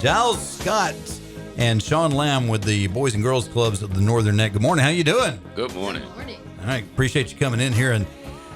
Giles Scott and Shawn Lamb with the Boys and Girls Clubs of the Northern Neck. Good morning. How you doing? Good morning. Good morning. All right. Appreciate you coming in here. And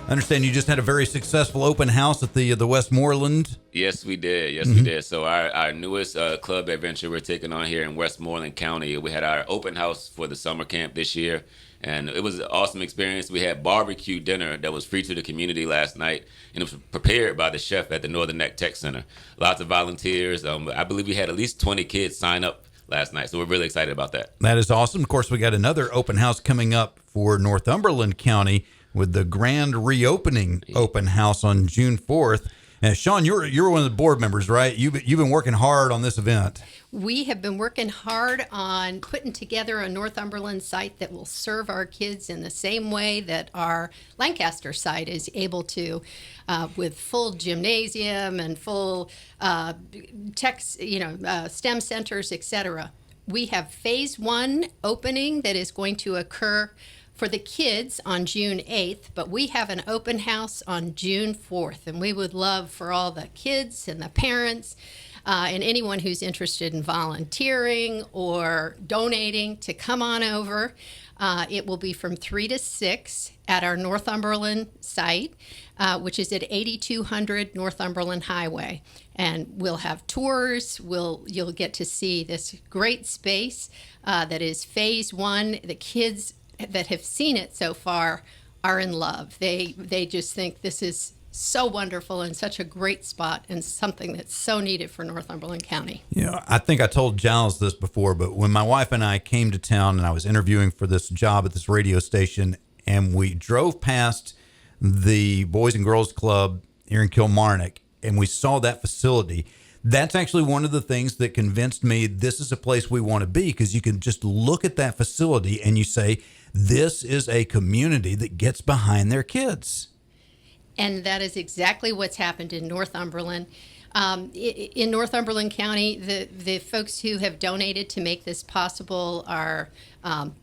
I understand you just had a very successful open house at the Westmoreland. Yes, we did. We did. So our newest club adventure we're taking on here in Westmoreland County, we had our open house for the summer camp this year. And it was an awesome experience. We had barbecue dinner that was free to the community last night, and it was prepared by the chef at the Northern Neck Tech Center. Lots of volunteers. I believe we had at least 20 kids sign up last night, so we're really excited about that. That is awesome. Of course, we got another open house coming up for Northumberland County with the grand reopening open house on June 4th. And Shawn, you're one of the board members, right? You've been working hard on this event. We have been working hard on putting together a Northumberland site that will serve our kids in the same way that our Lancaster site is able to, with full gymnasium and full STEM centers, etc. We have phase 1 opening that is going to occur for the kids on June 8th, but we have an open house on June 4th, and we would love for all the kids and the parents and anyone who's interested in volunteering or donating to come on over. It will be from 3 to 6 at our Northumberland site, which is at 8200 Northumberland Highway. And we'll have tours. You'll get to see this great space that is phase 1. The kids that have seen it so far are in love. They just think this is so wonderful and such a great spot and something that's so needed for Northumberland County. You know, I think I told Giles this before, but when my wife and I came to town and I was interviewing for this job at this radio station, and we drove past the Boys and Girls Club here in Kilmarnock, and we saw that facility, that's actually one of the things that convinced me this is a place we want to be, because you can just look at that facility and you say, this is a community that gets behind their kids. And that is exactly what's happened in Northumberland. In Northumberland County, the folks who have donated to make this possible are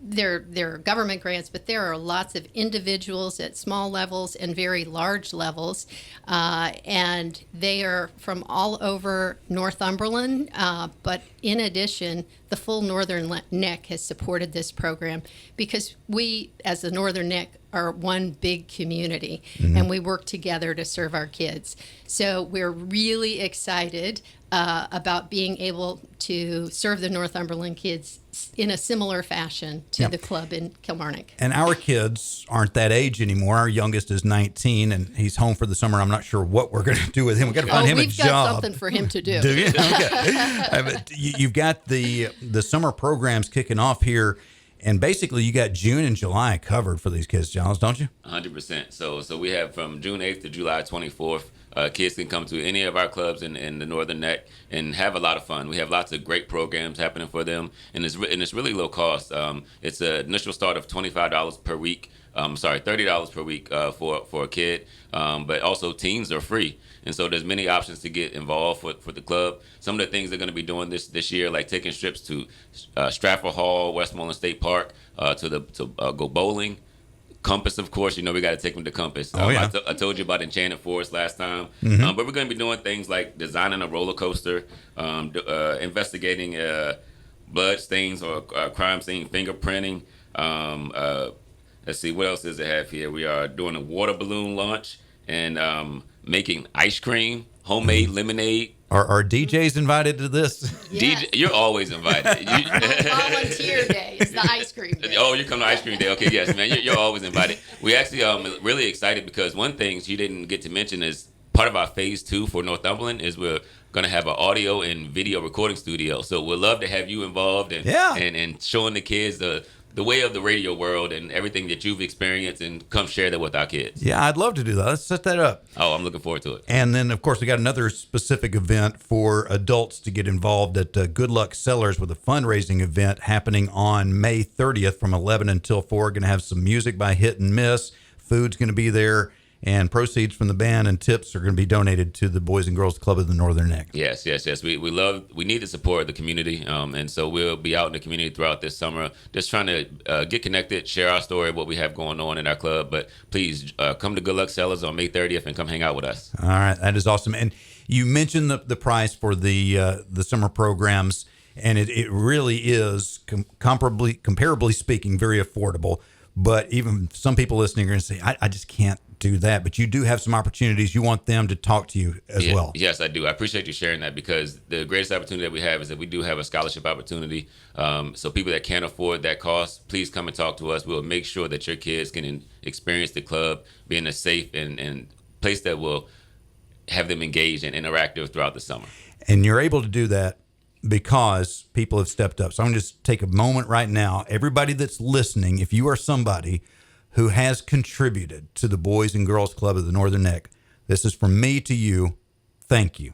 they're government grants, but there are lots of individuals at small levels and very large levels, and they are from all over Northumberland. But in addition, the full Northern Neck has supported this program because we, as the Northern Neck, are one big community, and we work together to serve our kids. So we're really excited about being able to serve the Northumberland kids in a similar fashion to the club in Kilmarnock. And our kids aren't that age anymore. Our youngest is 19, and he's home for the summer. I'm not sure what we're going to do with him. We've got to find him a job. We've got something for him to do. Do you? Okay. You've got the summer programs kicking off here. And basically, you got June and July covered for these kids, Giles, don't you? 100%. So we have from June 8th to July 24th. Kids can come to any of our clubs in the Northern Neck and have a lot of fun. We have lots of great programs happening for them, and it's really low cost. It's an initial start of $25 per week. $30 per week for a kid, but also teens are free. And so there's many options to get involved for the club. Some of the things they're going to be doing this year, like taking trips to Stratford Hall, Westmoreland State Park, to go bowling. Compass, of course, we got to take them to Compass. I told you about Enchanted Forest last time. But we're going to be doing things like designing a roller coaster, investigating blood stains or crime scene fingerprinting. Let's see, what else does it have here? We are doing a water balloon launch and making ice cream, homemade lemonade. Are DJs invited to this? Yes. You're always invited. Volunteer day. It's the ice cream day. Oh, you come to ice cream day. Okay, yes, man. You're always invited. We actually really excited because one thing you didn't get to mention is part of our phase 2 for Northumberland is we're going to have an audio and video recording studio. So we'd love to have you involved and showing the kids the way of the radio world and everything that you've experienced, and come share that with our kids. Yeah, I'd love to do that. Let's set that up. Oh, I'm looking forward to it. And then, of course, we got another specific event for adults to get involved at Good Luck Cellars with a fundraising event happening on May 30th from 11 until 4. Going to have some music by Hit and Miss. Food's going to be there. And proceeds from the band and tips are going to be donated to the Boys and Girls Club of the Northern Neck. Yes. We need the support of the community. And so we'll be out in the community throughout this summer, just trying to get connected, share our story, what we have going on in our club. But please come to Good Luck Cellars on May 30th and come hang out with us. All right. That is awesome. And You mentioned the price for the summer programs, and it really is comparably speaking, very affordable. But even some people listening are going to say, I just can't do that. But you do have some opportunities. You want them to talk to you as well. Yes, I do. I appreciate you sharing that, because the greatest opportunity that we have is that we do have a scholarship opportunity. So people that can't afford that cost, please come and talk to us. We'll make sure that your kids can experience the club, be in a safe and place that will have them engaged and interactive throughout the summer. And you're able to do that because people have stepped up. So I'm going to just take a moment right now. Everybody that's listening, if you are somebody who has contributed to the Boys and Girls Club of the Northern Neck, this is from me to you. Thank you.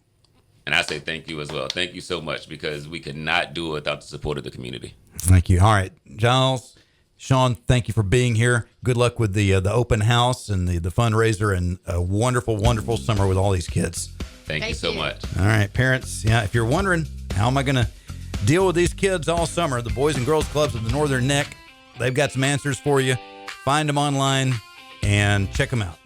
And I say thank you as well. Thank you so much, because we could not do it without the support of the community. Thank you. All right, Giles, Shawn, thank you for being here. Good luck with the open house and the fundraiser, and a wonderful, wonderful summer with all these kids. Thank you so much. All right, parents. Yeah, if you're wondering, how am I going to deal with these kids all summer? The Boys and Girls Clubs of the Northern Neck, they've got some answers for you. Find them online and check them out.